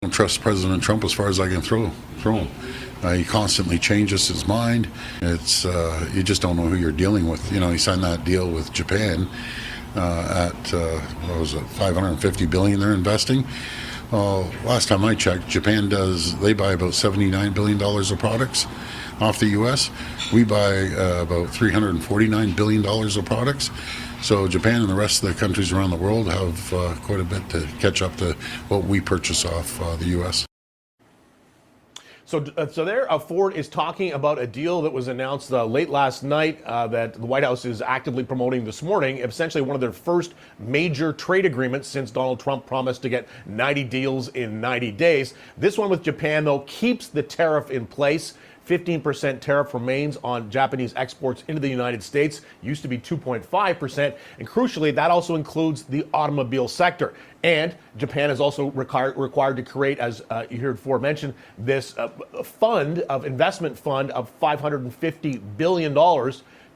I don't trust President Trump as far as I can throw him. He constantly changes his mind. It's you just don't know who you're dealing with. You know, he signed that deal with Japan at what was it, 550 billion they're investing. Last time I checked, Japan they buy about $79 billion of products off the U.S. We buy about $349 billion of products. So Japan and the rest of the countries around the world have quite a bit to catch up to what we purchase off the U.S. So there, Ford is talking about a deal that was announced late last night that the White House is actively promoting this morning, essentially one of their first major trade agreements since Donald Trump promised to get 90 deals in 90 days. This one with Japan, though, keeps the tariff in place. 15% tariff remains on Japanese exports into the United States. Used to be 2.5%. And crucially, that also includes the automobile sector. And Japan is also required to create, as you heard Ford mention, this investment fund of $550 billion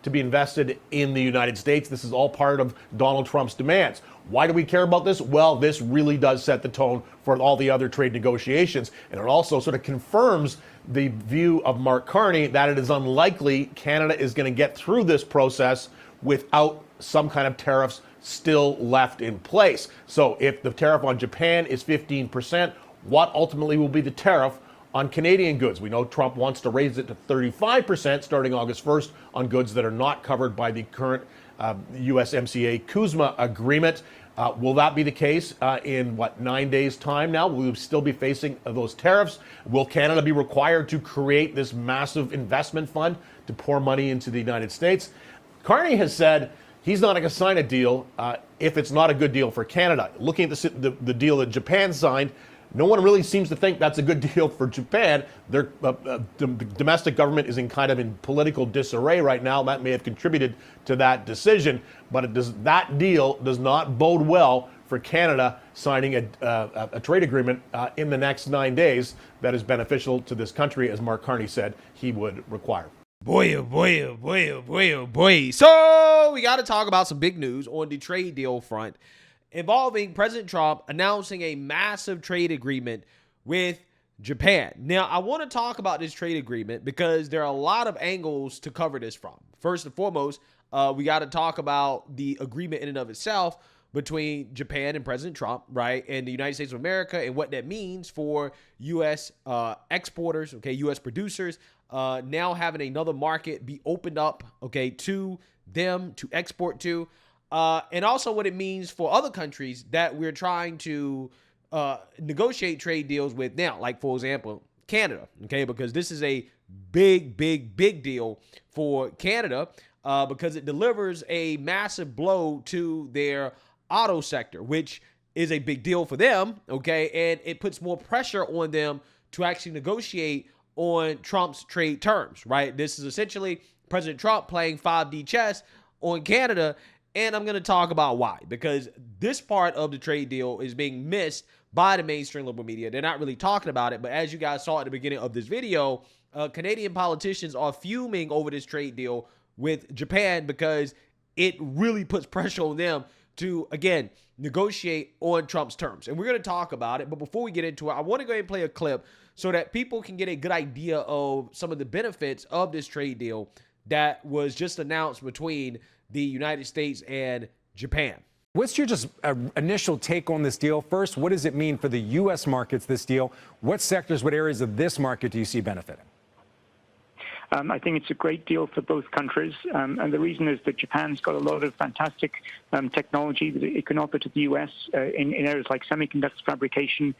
to be invested in the United States. This is all part of Donald Trump's demands. Why do we care about this? Well, this really does set the tone for all the other trade negotiations. And it also sort of confirms the view of Mark Carney that it is unlikely Canada is going to get through this process without some kind of tariffs still left in place. So if the tariff on Japan is 15%, what ultimately will be the tariff on Canadian goods? We know Trump wants to raise it to 35% starting August 1st on goods that are not covered by the current USMCA CUSMA agreement. Will that be the case in 9 days' time now? Will we still be facing those tariffs? Will Canada be required to create this massive investment fund to pour money into the United States? Carney has said he's not going to sign a deal if it's not a good deal for Canada. Looking at the deal that Japan signed, no one really seems to think that's a good deal for Japan. Their domestic government is in political disarray right now. That may have contributed to that decision, but that deal does not bode well for Canada signing a trade agreement in the next 9 days that is beneficial to this country, as Mark Carney said he would require. Boy, oh boy, oh boy, oh boy, oh boy. So we got to talk about some big news on the trade deal front involving President Trump announcing a massive trade agreement with Japan. Now, I want to talk about this trade agreement because there are a lot of angles to cover this from. First and foremost, we got to talk about the agreement in and of itself between Japan and President Trump, right, and the United States of America, and what that means for U.S. Exporters, okay, U.S. producers, now having another market be opened up, okay, to them to export to. And also what it means for other countries that we're trying to negotiate trade deals with now, like, for example, Canada, okay, because this is a big deal for Canada because it delivers a massive blow to their auto sector, which is a big deal for them, okay, and it puts more pressure on them to actually negotiate on Trump's trade terms, right? This is essentially President Trump playing 5D chess on Canada. And I'm going to talk about why, because this part of the trade deal is being missed by the mainstream liberal media. They're not really talking about it. But as you guys saw at the beginning of this video, Canadian politicians are fuming over this trade deal with Japan because it really puts pressure on them to, again, negotiate on Trump's terms. And we're going to talk about it. But before we get into it, I want to go ahead and play a clip so that people can get a good idea of some of the benefits of this trade deal that was just announced between the United States and Japan. What's your just initial take on this deal? First, what does it mean for the U.S. markets, this deal? What sectors, what areas of this market do you see benefiting? I think it's a great deal for both countries, and the reason is that Japan's got a lot of fantastic technology that it can offer to the U.S. In areas like semiconductor fabrication,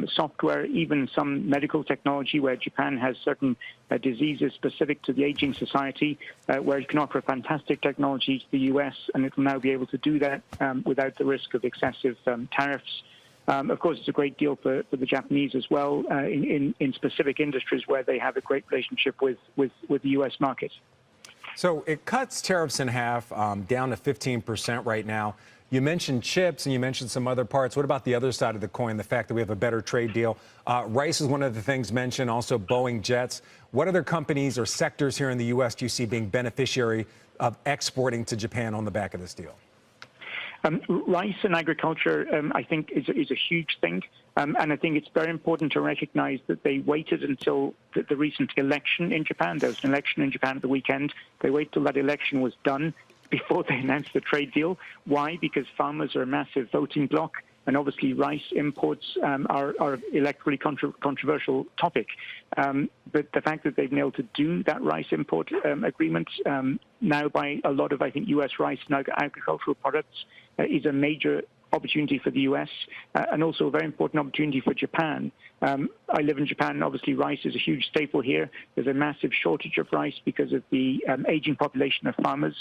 software, even some medical technology where Japan has certain diseases specific to the aging society, where it can offer fantastic technology to the U.S., and it will now be able to do that without the risk of excessive tariffs. Of course, it's a great deal for the Japanese as well in specific industries where they have a great relationship with the U.S. market. So it cuts tariffs in half, down to 15% right now. You mentioned chips and you mentioned some other parts. What about the other side of the coin, the fact that we have a better trade deal? Rice is one of the things mentioned, also Boeing jets. What other companies or sectors here in the U.S. do you see being beneficiary of exporting to Japan on the back of this deal? Rice and agriculture, I think, is a huge thing. And I think it's very important to recognize that they waited until the recent election in Japan. There was an election in Japan at the weekend. They waited till that election was done before they announced the trade deal. Why? Because farmers are a massive voting bloc, and obviously rice imports are electorally controversial topic. But the fact that they've been able to do that rice import agreement now by a lot of, I think, U.S. rice and agricultural products is a major opportunity for the U.S. And also a very important opportunity for Japan. I live in Japan. Obviously, rice is a huge staple here. There's a massive shortage of rice because of the aging population of farmers.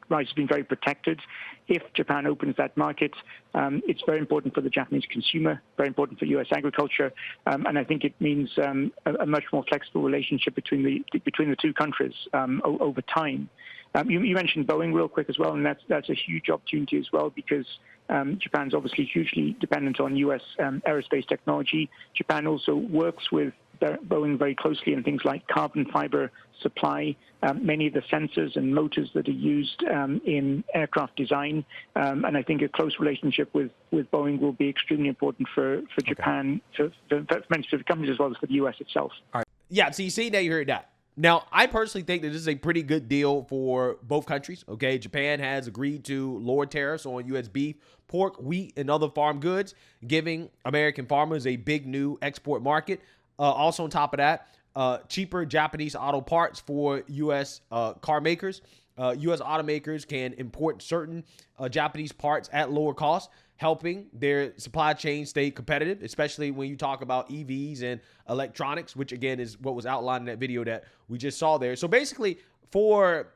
Rice has been very protected. If Japan opens that market, it's very important for the Japanese consumer, very important for U.S. agriculture, and I think it means a much more flexible relationship between the two countries over time. You mentioned Boeing real quick as well, and that's a huge opportunity as well because Japan's obviously hugely dependent on U.S. Aerospace technology. Japan also works with Boeing very closely in things like carbon fiber supply, many of the sensors and motors that are used in aircraft design. And I think a close relationship with Boeing will be extremely important for Japan, for many companies as well as for the U.S. itself. Yeah, so you see that, you heard that. Now, I personally think that this is a pretty good deal for both countries, okay? Japan has agreed to lower tariffs on U.S. beef, pork, wheat, and other farm goods, giving American farmers a big new export market. Also on top of that, cheaper Japanese auto parts for U.S. Car makers. U.S. automakers can import certain Japanese parts at lower cost, helping their supply chain stay competitive, especially when you talk about EVs and electronics, which again is what was outlined in that video that we just saw there. So basically for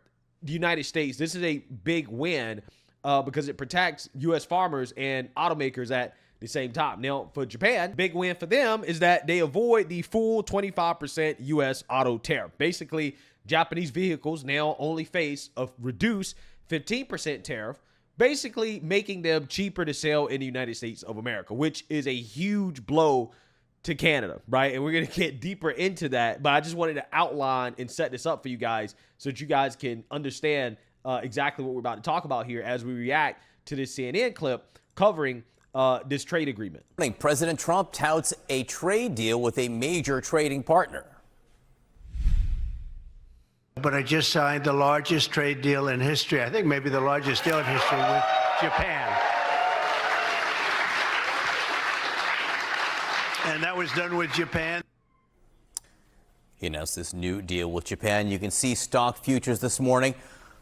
the United States, this is a big win because it protects U.S. farmers and automakers at the same time. Now, for Japan, big win for them is that they avoid the full 25% U.S. auto tariff. Basically, Japanese vehicles now only face a reduced 15% tariff, basically making them cheaper to sell in the United States of America, which is a huge blow to Canada, right? And we're going to get deeper into that, but I just wanted to outline and set this up for you guys so that you guys can understand exactly what we're about to talk about here as we react to this CNN clip covering this trade agreement. President Trump touts a trade deal with a major trading partner. But I just signed the largest trade deal in history. I think maybe the largest deal in history with Japan. And that was done with Japan. He announced this new deal with Japan. You can see stock futures this morning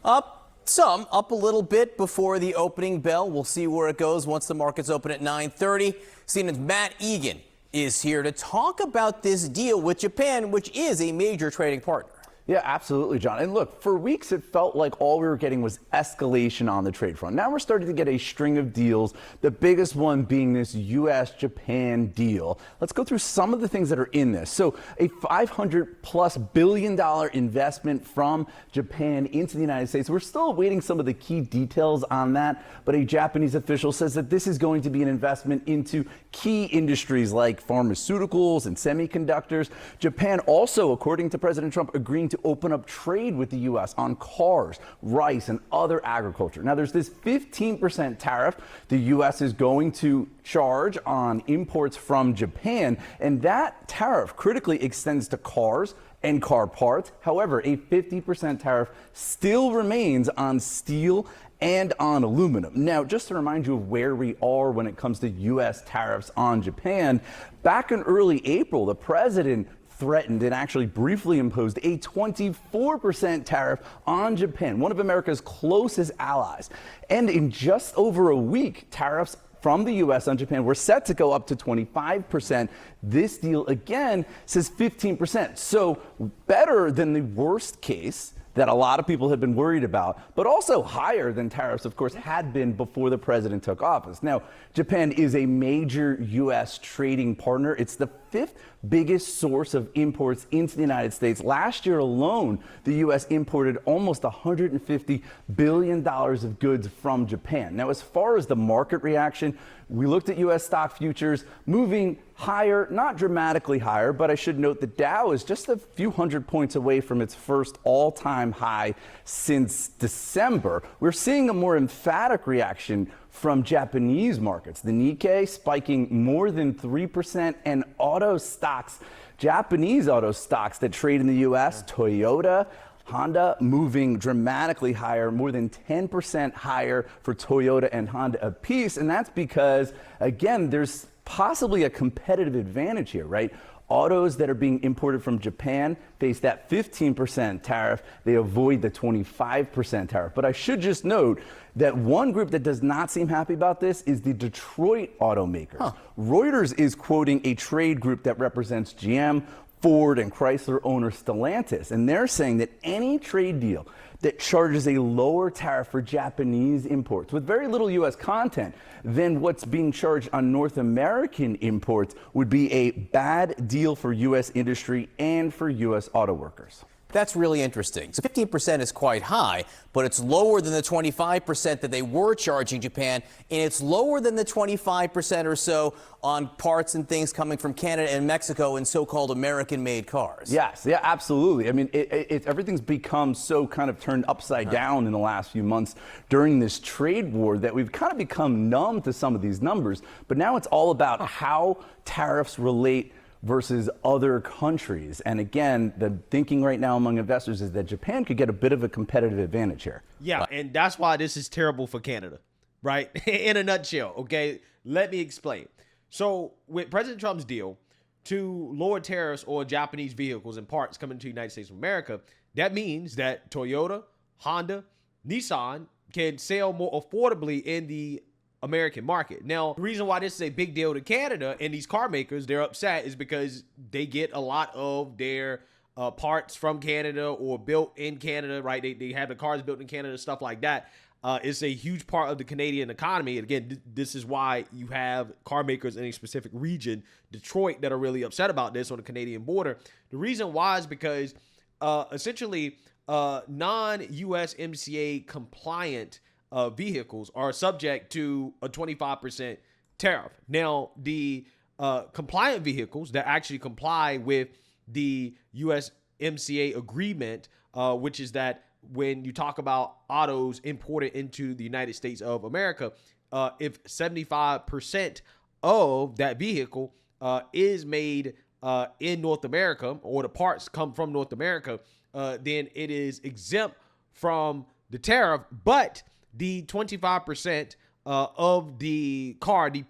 up a little bit before the opening bell. We'll see where it goes once the markets open at 9:30. CNN's Matt Egan is here to talk about this deal with Japan, which is a major trading partner. Yeah, absolutely, John. And look, for weeks it felt like all we were getting was escalation on the trade front. Now we're starting to get a string of deals, the biggest one being this U.S.-Japan deal. Let's go through some of the things that are in this. So a $500+ billion investment from Japan into the United States. We're still awaiting some of the key details on that, but a Japanese official says that this is going to be an investment into key industries like pharmaceuticals and semiconductors. Japan also, according to President Trump, agreeing to open up trade with the U.S. on cars, rice, and other agriculture. Now, there's this 15% tariff the U.S. is going to charge on imports from Japan, and that tariff critically extends to cars and car parts. However, a 50% tariff still remains on steel and on aluminum. Now, just to remind you of where we are when it comes to U.S. tariffs on Japan, back in early April, the president threatened and actually briefly imposed a 24% tariff on Japan, one of America's closest allies. And in just over a week, tariffs from the U.S. on Japan were set to go up to 25%. This deal, again, says 15%. So better than the worst case that a lot of people had been worried about, but also higher than tariffs, of course, had been before the president took office. Now, Japan is a major U.S. trading partner. It's the fifth biggest source of imports into the United States. Last year alone, the U.S. imported almost $150 billion of goods from Japan. Now, as far as the market reaction, We looked at U.S. stock futures moving higher, not dramatically higher, but I should note the Dow is just a few hundred points away from its first all-time high since December. We're seeing a more emphatic reaction from Japanese markets. The Nikkei spiking more than 3%, and Japanese auto stocks that trade in the U.S., Toyota, Honda moving dramatically higher, more than 10% higher for Toyota and Honda apiece. And that's because, again, there's possibly a competitive advantage here, right? Autos that are being imported from Japan face that 15% tariff. They avoid the 25% tariff. But I should just note that one group that does not seem happy about this is the Detroit automakers. Reuters is quoting a trade group that represents GM, Ford, and Chrysler owner Stellantis, and they're saying that any trade deal that charges a lower tariff for Japanese imports with very little U.S. content than what's being charged on North American imports would be a bad deal for U.S. industry and for U.S. auto workers. That's really interesting. So 15% is quite high, but it's lower than the 25% that they were charging Japan, and it's lower than the 25% or so on parts and things coming from Canada and Mexico in so-called American-made cars. Yes, yeah, absolutely. I mean, everything's become so kind of turned upside down in the last few months during this trade war that we've kind of become numb to some of these numbers. But now it's all about how tariffs relate versus other countries. And again, the thinking right now among investors is that Japan could get a bit of a competitive advantage here. Yeah, and that's why this is terrible for Canada, right? In a nutshell, okay? Let me explain. So with President Trump's deal to lower tariffs on Japanese vehicles and parts coming to the United States of America, that means that Toyota, Honda, Nissan can sell more affordably in the American market. Now, the reason why this is a big deal to Canada and these car makers, they're upset, is because they get a lot of their parts from Canada or built in Canada, right? They have the cars built in Canada, stuff like that. It's a huge part of the Canadian economy. And again, this is why you have car makers in a specific region, Detroit, that are really upset about this on the Canadian border. The reason why is because essentially non-USMCA compliant vehicles are subject to a 25% tariff. Now, the compliant vehicles that actually comply with the USMCA agreement, which is that when you talk about autos imported into the United States of America, if 75% of that vehicle is made in North America, or the parts come from North America, then it is exempt from the tariff. But the 25% of the car, the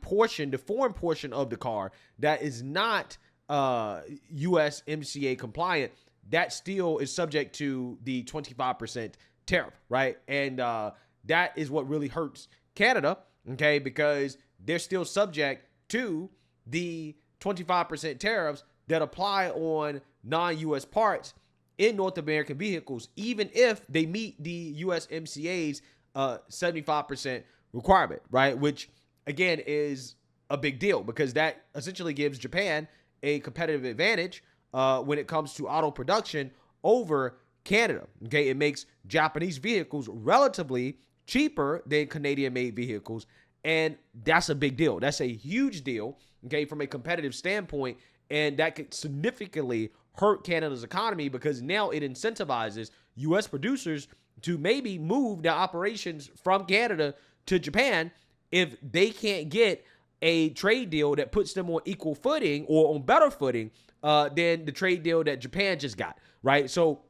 foreign portion of the car that is not USMCA compliant, that still is subject to the 25% tariff, right? And that is what really hurts Canada, okay, because they're still subject to the 25% tariffs that apply on non-US parts in North American vehicles, even if they meet the USMCA's 75% requirement, right? Which again is a big deal because that essentially gives Japan a competitive advantage when it comes to auto production over Canada. Okay, it makes Japanese vehicles relatively cheaper than Canadian-made vehicles, and that's a big deal. That's a huge deal, okay, from a competitive standpoint, and that could significantly hurt Canada's economy because now it incentivizes U.S. producers to maybe move their operations from Canada to Japan if they can't get a trade deal that puts them on equal footing or on better footing than the trade deal that Japan just got, right? So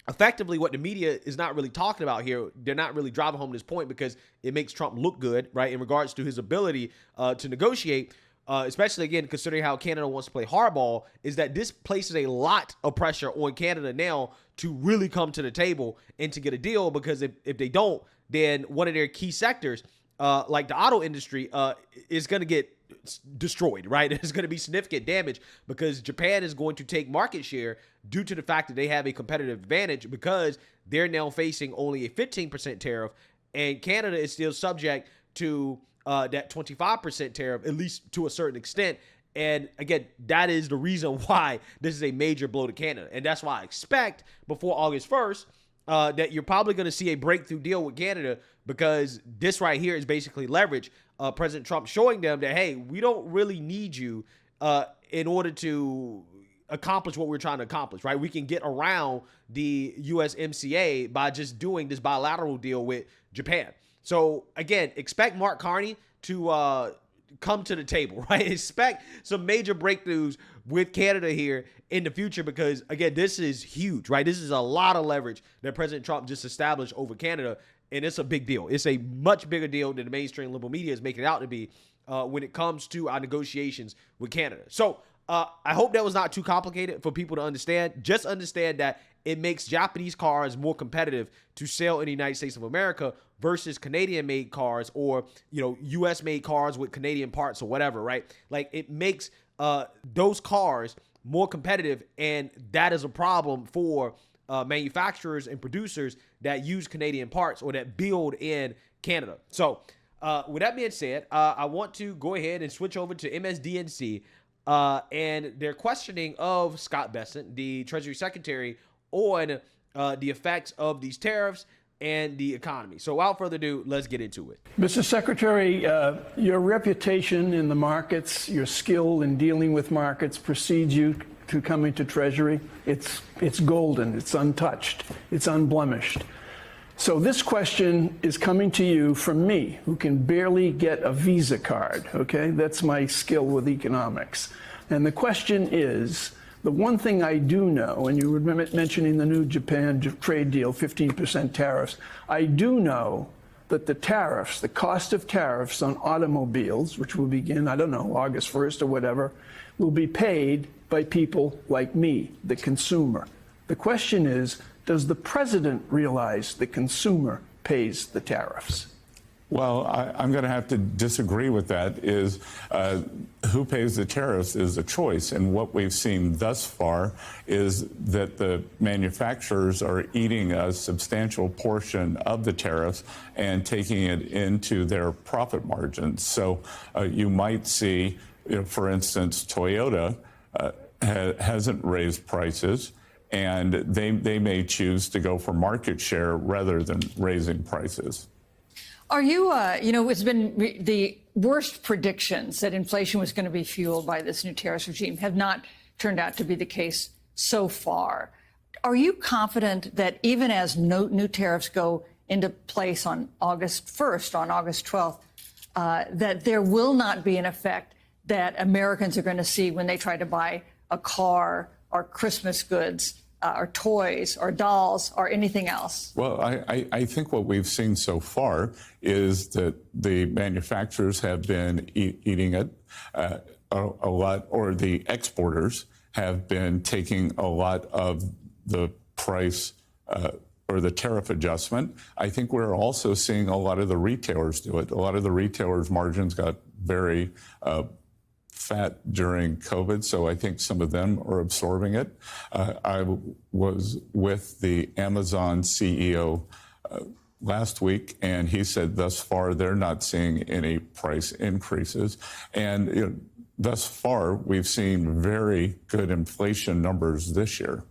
effectively what the media is not really talking about here, they're not really driving home this point because it makes Trump look good, right, in regards to his ability to negotiate, especially, again, considering how Canada wants to play hardball, is that this places a lot of pressure on Canada now to really come to the table and to get a deal, because if they don't, then one of their key sectors, like the auto industry, is going to get destroyed, right? There's going to be significant damage because Japan is going to take market share due to the fact that they have a competitive advantage because they're now facing only a 15% tariff, and Canada is still subject to that 25% tariff, at least to a certain extent. And again, that is the reason why this is a major blow to Canada. And that's why I expect before August 1st that you're probably going to see a breakthrough deal with Canada, because this right here is basically leverage President Trump, showing them that, hey, we don't really need you in order to accomplish what we're trying to accomplish, right? We can get around the USMCA by just doing this bilateral deal with Japan. So again, expect Mark Carney to come to the table, right? Expect some major breakthroughs with Canada here in the future, because again, this is huge, right? This is a lot of leverage that President Trump just established over Canada, and it's a big deal. It's a much bigger deal than the mainstream liberal media is making it out to be when it comes to our negotiations with Canada. So I hope that was not too complicated for people to understand. Just understand that it makes Japanese cars more competitive to sell in the United States of America versus Canadian-made cars, or U.S.-made cars with Canadian parts or whatever, right? Like, it makes those cars more competitive, and that is a problem for manufacturers and producers that use Canadian parts or that build in Canada. So with that being said, I want to go ahead and switch over to MSDNC and their questioning of Scott Bessent, the Treasury Secretary, on the effects of these tariffs and the economy. So without further ado, let's get into it. Mr. Secretary, your reputation in the markets, your skill in dealing with markets precedes you to coming to Treasury. It's golden, it's untouched, it's unblemished. So this question is coming to you from me, who can barely get a Visa card, okay? That's my skill with economics. And the question is, the one thing I do know, and you were mentioning the new Japan trade deal, 15% tariffs, I do know that the tariffs, the cost of tariffs on automobiles, which will begin, I don't know, August 1st or whatever, will be paid by people like me, the consumer. The question is, does the president realize the consumer pays the tariffs? Well, I'm going to have to disagree with that. Is who pays the tariffs is a choice. And what we've seen thus far is that the manufacturers are eating a substantial portion of the tariffs and taking it into their profit margins. So you might see, for instance, Toyota hasn't raised prices, and they may choose to go for market share rather than raising prices. Are you, it's been the worst predictions that inflation was going to be fueled by this new tariffs regime have not turned out to be the case so far. Are you confident that even as new tariffs go into place on August 1st, on August 12th, that there will not be an effect that Americans are going to see when they try to buy a car or Christmas goods or toys or dolls or anything else? Well, I think what we've seen so far is that the manufacturers have been eating it a lot, or the exporters have been taking a lot of the price or the tariff adjustment. I think we're also seeing a lot of the retailers do it. A lot of the retailers' margins got very fat during COVID, so I think some of them are absorbing it. I was with the Amazon CEO last week, and he said thus far they're not seeing any price increases. And thus far, we've seen very good inflation numbers this year.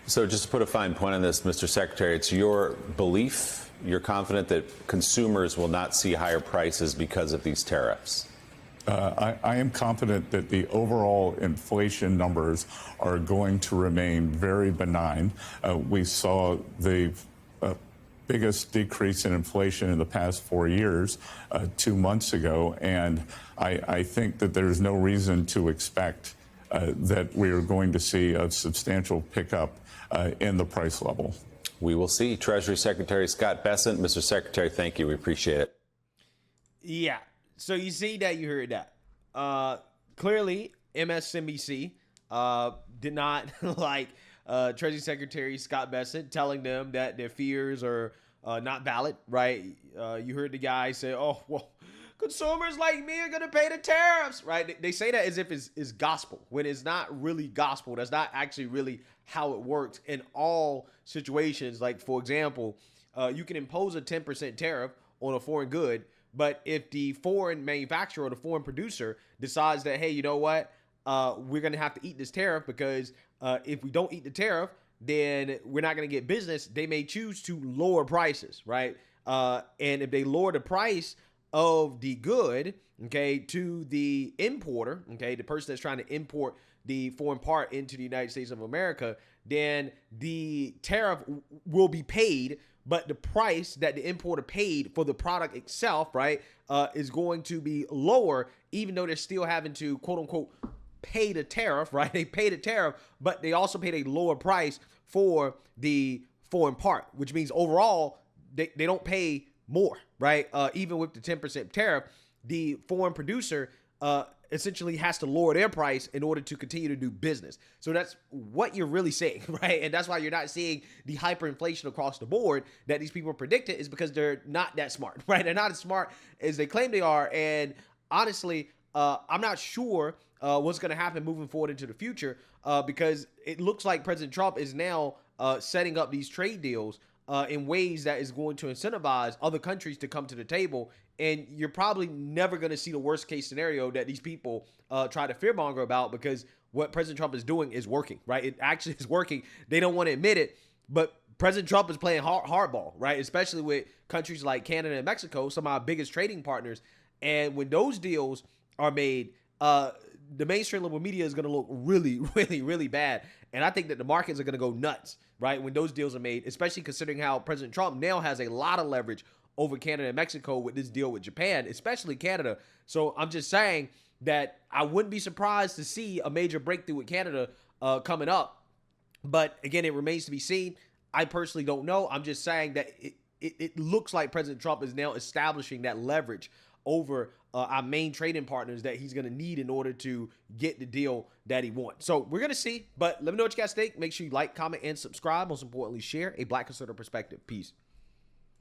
So just to put a fine point on this, Mr. Secretary, it's your belief, you're confident that consumers will not see higher prices because of these tariffs? I am confident that the overall inflation numbers are going to remain very benign. We saw the biggest decrease in inflation in the past 4 years 2 months ago, and I think that there's no reason to expect that we are going to see a substantial pickup in the price level. We will see. Treasury Secretary Scott Bessent. Mr. Secretary, thank you. We appreciate it. Yeah. So you see that, you heard that. Clearly, MSNBC did not like Treasury Secretary Scott Bessent telling them that their fears are not valid, right? You heard the guy say, oh, well, consumers like me are going to pay the tariffs, right? They say that as if it's gospel, when it's not really gospel. That's not actually really how it works in all situations. Like, for example, you can impose a 10% tariff on a foreign good, but if the foreign manufacturer or the foreign producer decides that, hey, you know what, we're going to have to eat this tariff because if we don't eat the tariff, then we're not going to get business, they may choose to lower prices, right? And if they lower the price of the good, okay, to the importer, okay, the person that's trying to import the foreign part into the United States of America, then the tariff will be paid, but the price that the importer paid for the product itself, right, is going to be lower, even though they're still having to, quote unquote, pay the tariff, right? They pay the tariff, but they also paid a lower price for the foreign part, which means overall they don't pay more, right? Even with the 10% tariff, the foreign producer essentially has to lower their price in order to continue to do business. So that's what you're really saying, right? And that's why you're not seeing the hyperinflation across the board that these people predicted, is because they're not that smart, right? They're not as smart as they claim they are. And honestly, I'm not sure what's going to happen moving forward into the future, because it looks like President Trump is now setting up these trade deals in ways that is going to incentivize other countries to come to the table. And you're probably never going to see the worst case scenario that these people try to fearmonger about, because what President Trump is doing is working, right? It actually is working. They don't want to admit it, but President Trump is playing hardball, right? Especially with countries like Canada and Mexico, some of our biggest trading partners. And when those deals are made, the mainstream liberal media is going to look really, really, really bad. And I think that the markets are going to go nuts, right, when those deals are made, especially considering how President Trump now has a lot of leverage over Canada and Mexico with this deal with Japan, especially Canada. So I'm just saying that I wouldn't be surprised to see a major breakthrough with Canada coming up. But again, it remains to be seen. I personally don't know. I'm just saying that it looks like President Trump is now establishing that leverage over our main trading partners that he's going to need in order to get the deal that he wants. So we're going to see, but let me know what you guys think. Make sure you like, comment, and subscribe. Most importantly, share a Black conservative perspective. Peace.